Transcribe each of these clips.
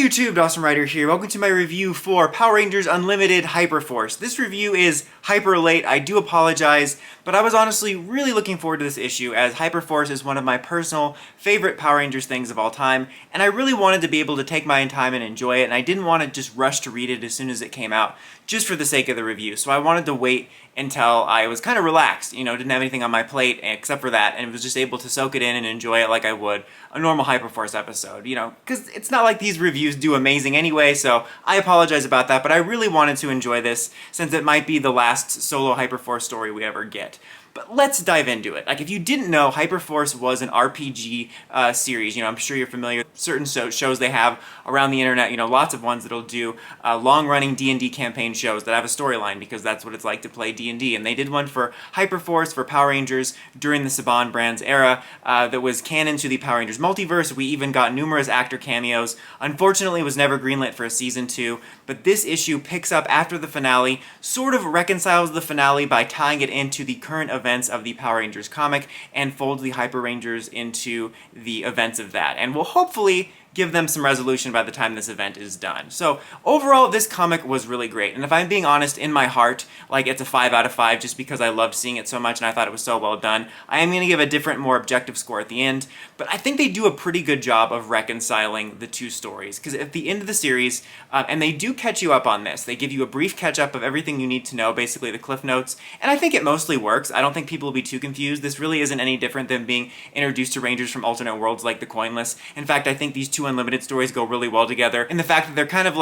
Hey YouTube, Dawson Ryder here. Welcome to my review for Power Rangers Unlimited Hyperforce. This review is hyper late, I do apologize, but I was honestly really looking forward to this issue as Hyperforce is one of my personal favorite Power Rangers things of all time, and I really wanted to be able to take my own time and enjoy it, and I didn't want to just rush to read it as soon as it came out, just for the sake of the review. So I wanted to wait until I was kind of relaxed, didn't have anything on my plate except for that, and was just able to soak it in and enjoy it like I would a normal Hyperforce episode, because it's not like these reviews do amazing anyway, so I apologize about that, but I really wanted to enjoy this since it might be the last solo Hyperforce story we ever get. But let's dive into it. Like, if you didn't know, Hyperforce was an RPG series. I'm sure you're familiar with certain shows they have around the internet. Lots of ones that'll do long-running D&D campaign shows that have a storyline because that's what it's like to play D&D. And they did one for Hyperforce, for Power Rangers, during the Saban Brands era that was canon to the Power Rangers multiverse. We even got numerous actor cameos. Unfortunately, it was never greenlit for a season 2, but this issue picks up after the finale, sort of reconciles the finale by tying it into the current events of the Power Rangers comic and folds the Hyper Rangers into the events of that, and will hopefully give them some resolution by the time this event is done. So overall, this comic was really great, and if I'm being honest, in my heart, it's a 5 out of 5 just because I loved seeing it so much and I thought it was so well done. I am going to give a different, more objective score at the end, but I think they do a pretty good job of reconciling the two stories, because at the end of the series, and they do catch you up on this, they give you a brief catch-up of everything you need to know, basically the Cliff Notes, and I think it mostly works. I don't think people will be too confused. This really isn't any different than being introduced to Rangers from alternate worlds like the Coinless. In fact, I think these two Unlimited stories go really well together, and the fact that they're kind of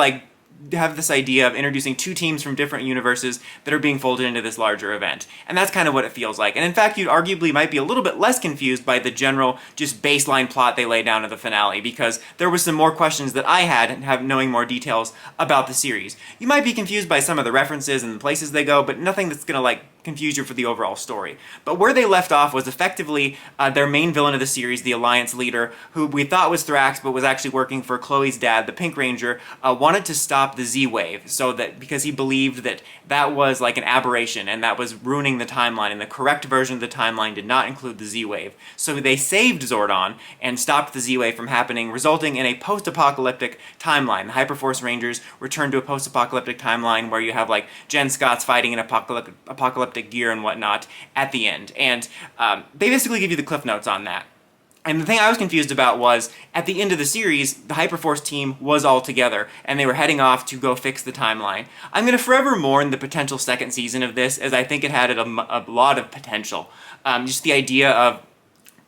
have this idea of introducing two teams from different universes that are being folded into this larger event. And that's kind of what it feels like. And in fact, you arguably might be a little bit less confused by the general just baseline plot they lay down at the finale, because there was some more questions that I had and have knowing more details about the series. You might be confused by some of the references and the places they go, but nothing that's gonna confuse you for the overall story. But where they left off was effectively their main villain of the series, the Alliance leader, who we thought was Thrax but was actually working for Chloe's dad, the Pink Ranger, wanted to stop the Z-Wave, so that because he believed that that was an aberration and that was ruining the timeline, and the correct version of the timeline did not include the Z-Wave. So they saved Zordon and stopped the Z-Wave from happening, resulting in a post-apocalyptic timeline. The Hyperforce Rangers return to a post-apocalyptic timeline where you have Jen Scott's fighting in apocalyptic gear and whatnot at the end. And they basically give you the Cliff Notes on that. And the thing I was confused about was, at the end of the series, the Hyperforce team was all together, and they were heading off to go fix the timeline. I'm going to forever mourn the potential second season of this, as I think it had a lot of potential. Just the idea of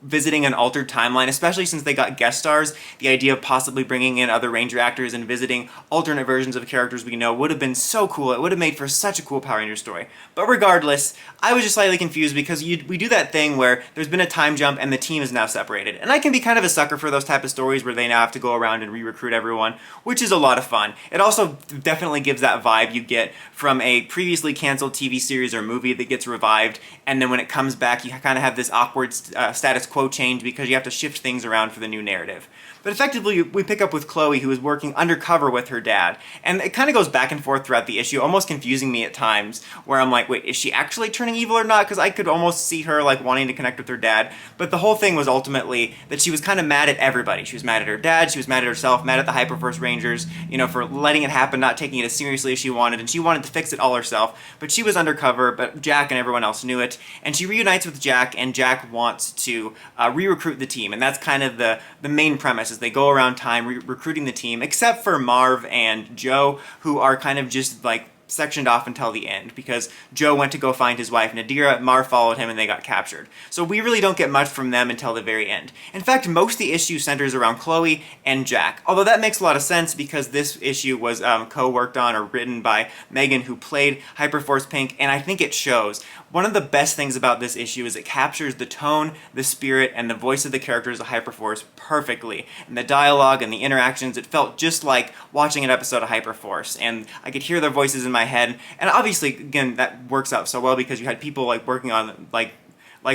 visiting an altered timeline, especially since they got guest stars, the idea of possibly bringing in other Ranger actors and visiting alternate versions of characters we know would have been so cool. It would have made for such a cool Power Ranger story. But regardless, I was just slightly confused because we do that thing where there's been a time jump and the team is now separated. And I can be kind of a sucker for those type of stories where they now have to go around and re-recruit everyone, which is a lot of fun. It also definitely gives that vibe you get from a previously canceled TV series or movie that gets revived, and then when it comes back, you kind of have this awkward status quo change because you have to shift things around for the new narrative. But effectively, we pick up with Chloe, who is working undercover with her dad, and it kind of goes back and forth throughout the issue, almost confusing me at times, where I'm like, wait, is she actually turning evil or not? Because I could almost see her wanting to connect with her dad, but the whole thing was ultimately that she was kind of mad at everybody. She was mad at her dad, she was mad at herself, mad at the Hyperforce Rangers, for letting it happen, not taking it as seriously as she wanted, and she wanted to fix it all herself, but she was undercover, but Jack and everyone else knew it, and she reunites with Jack, and Jack wants to re-recruit the team, and that's kind of the main premise, is they go around time recruiting the team, except for Marv and Joe, who are kind of just sectioned off until the end, because Joe went to go find his wife Nadira, Marv followed him, and they got captured. So we really don't get much from them until the very end. In fact, most of the issue centers around Chloe and Jack, although that makes a lot of sense because this issue was co-worked on or written by Megan, who played Hyperforce Pink, and I think it shows. One of the best things about this issue is it captures the tone, the spirit, and the voice of the characters of Hyperforce perfectly. And the dialogue and the interactions, it felt just like watching an episode of Hyperforce, and I could hear their voices in my head, and obviously, again, that works out so well because you had people working on like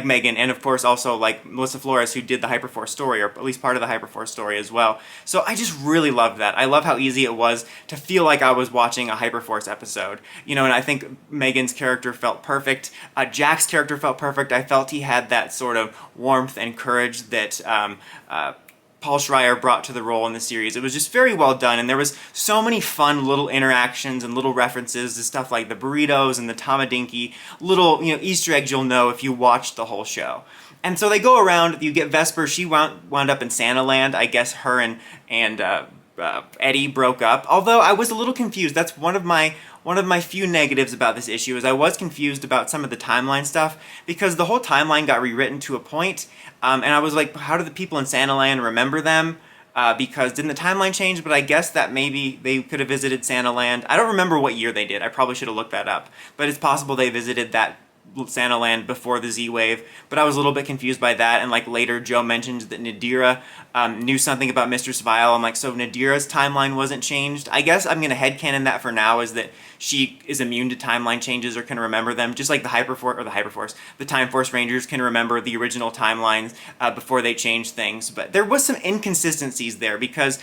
Megan, and of course also Melissa Flores, who did the Hyperforce story, or at least part of the Hyperforce story as well. So I just really loved that. I love how easy it was to feel like I was watching a Hyperforce episode. And I think Megan's character felt perfect. Jack's character felt perfect. I felt he had that sort of warmth and courage that Paul Schreier brought to the role in the series. It was just very well done, and there was so many fun little interactions and little references to stuff like the burritos and the Tamadinki, little, Easter eggs you'll know if you watched the whole show. And so they go around, you get Vesper, she wound up in Santa Land. I guess her and Eddie broke up, although I was a little confused. That's one of my few negatives about this issue, is I was confused about some of the timeline stuff, because the whole timeline got rewritten to a point, and I was like, how do the people in Santa Land remember them? Because didn't the timeline change? But I guess that maybe they could have visited Santa Land. I don't remember what year they did. I probably should have looked that up. But it's possible they visited that Santa Land before the Z-Wave, but I was a little bit confused by that, and like later Joe mentioned that Nadira knew something about Mistress Vile. I'm like, so Nadira's timeline wasn't changed? I guess I'm going to headcanon that for now, is that she is immune to timeline changes or can remember them, just like the the Time Force Rangers can remember the original timelines before they change things. But there was some inconsistencies there, because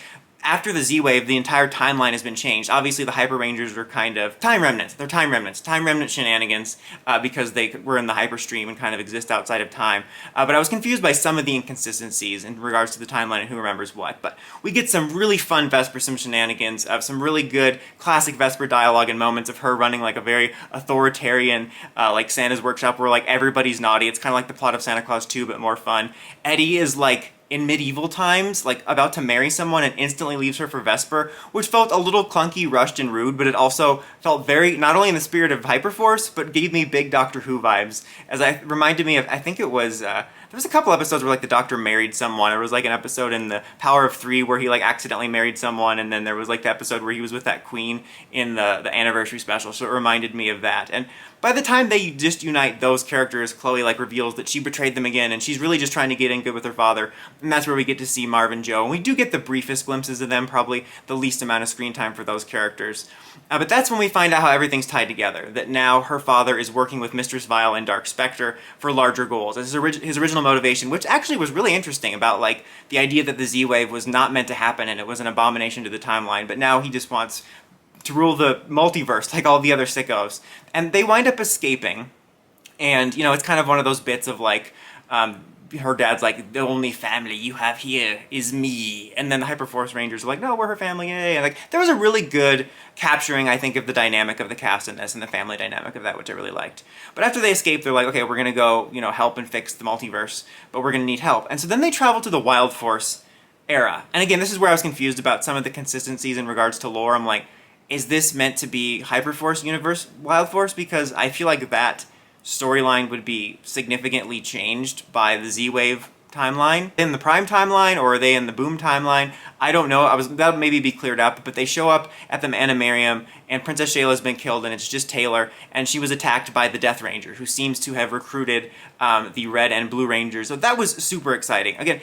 after the Z-Wave, the entire timeline has been changed. Obviously, the Hyper Rangers are kind of time remnants. They're time remnants. Time remnant shenanigans, because they were in the hyperstream and kind of exist outside of time. But I was confused by some of the inconsistencies in regards to the timeline and who remembers what. But we get some really fun Vesper Sim shenanigans, some really good classic Vesper dialogue and moments of her running like a very authoritarian, like Santa's Workshop, where like everybody's naughty. It's kind of like the plot of Santa Claus 2, but more fun. Eddie is like, in medieval times, like about to marry someone and instantly leaves her for Vesper, which felt a little clunky, rushed, and rude, but it also felt very, not only in the spirit of Hyperforce, but gave me big Doctor Who vibes, as it reminded me of, I think it was, there was a couple episodes where like the Doctor married someone. There was like an episode in the Power of 3 where he like accidentally married someone, and then there was like the episode where he was with that queen in the anniversary special, so it reminded me of that. And by the time they just unite those characters, Chloe like reveals that she betrayed them again, and she's really just trying to get in good with her father, and that's where we get to see Marv and Joe, and we do get the briefest glimpses of them, probably the least amount of screen time for those characters. But that's when we find out how everything's tied together, that now her father is working with Mistress Vile and Dark Spectre for larger goals. His original motivation, which actually was really interesting, about like the idea that the Z-Wave was not meant to happen and it was an abomination to the timeline, but now he just wants to rule the multiverse like all the other sickos. And they wind up escaping, and it's kind of one of those bits of like, her dad's like, the only family you have here is me, and then the Hyperforce Rangers are like, no, we're her family, yay. And like, there was a really good capturing, I think, of the dynamic of the cast in this, and the family dynamic of that, which I really liked. But after they escape, they're like, okay, we're gonna go, help and fix the multiverse, but we're gonna need help. And so then they travel to the Wild Force era. And again, this is where I was confused about some of the consistencies in regards to lore. I'm like, is this meant to be Hyperforce Universe Wild Force? Because I feel like that storyline would be significantly changed by the Z-Wave timeline. In the Prime timeline, or are they in the Boom timeline? I don't know. That'll maybe be cleared up, but they show up at the Animarium, and Princess Shayla's been killed, and it's just Taylor, and she was attacked by the Death Ranger, who seems to have recruited the Red and Blue Rangers. So that was super exciting. Again,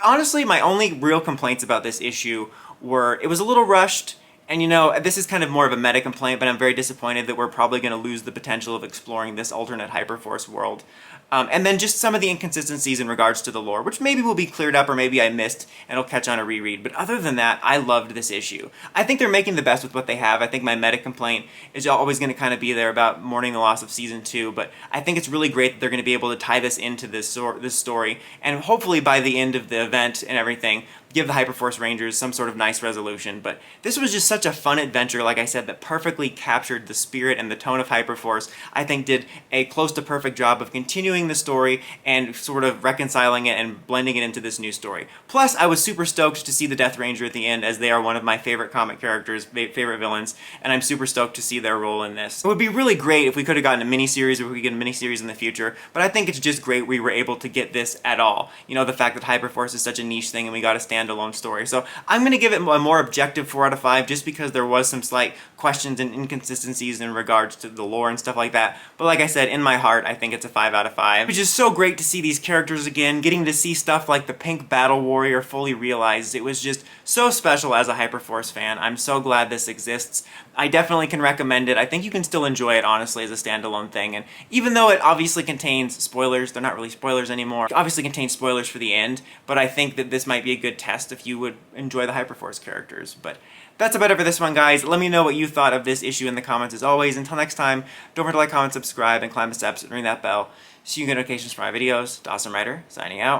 honestly, my only real complaints about this issue were, it was a little rushed. And this is kind of more of a meta complaint, but I'm very disappointed that we're probably going to lose the potential of exploring this alternate Hyperforce world. And then just some of the inconsistencies in regards to the lore, which maybe will be cleared up, or maybe I missed and it'll catch on a reread. But other than that, I loved this issue. I think they're making the best with what they have. I think my meta complaint is always going to kind of be there about mourning the loss of Season 2, but I think it's really great that they're going to be able to tie this into this story, and hopefully by the end of the event and everything, give the Hyperforce Rangers some sort of nice resolution. But this was just such a fun adventure, like I said, that perfectly captured the spirit and the tone of Hyperforce. I think did a close to perfect job of continuing the story and sort of reconciling it and blending it into this new story. Plus, I was super stoked to see the Death Ranger at the end, as they are one of my favorite comic characters, favorite villains, and I'm super stoked to see their role in this. It would be really great if we could have gotten a miniseries, or if we could get a miniseries in the future, but I think it's just great we were able to get this at all. The fact that Hyperforce is such a niche thing and we got a standalone story. So I'm going to give it a more objective 4 out of 5, just because there was some slight questions and inconsistencies in regards to the lore and stuff like that. But like I said, in my heart, I think it's a 5 out of 5. Which is so great to see these characters again, getting to see stuff like the Pink Battle Warrior fully realized. It was just so special as a Hyperforce fan. I'm so glad this exists. I definitely can recommend it. I think you can still enjoy it, honestly, as a standalone thing. And even though it obviously contains spoilers, they're not really spoilers anymore. It obviously contains spoilers for the end, but I think that this might be a good test if you would enjoy the Hyperforce characters. But that's about it for this one, guys. Let me know what you thought of this issue in the comments, as always. Until next time, don't forget to like, comment, subscribe, and climb the steps and ring that bell so you get notifications for my videos. Dawson Ryder, signing out.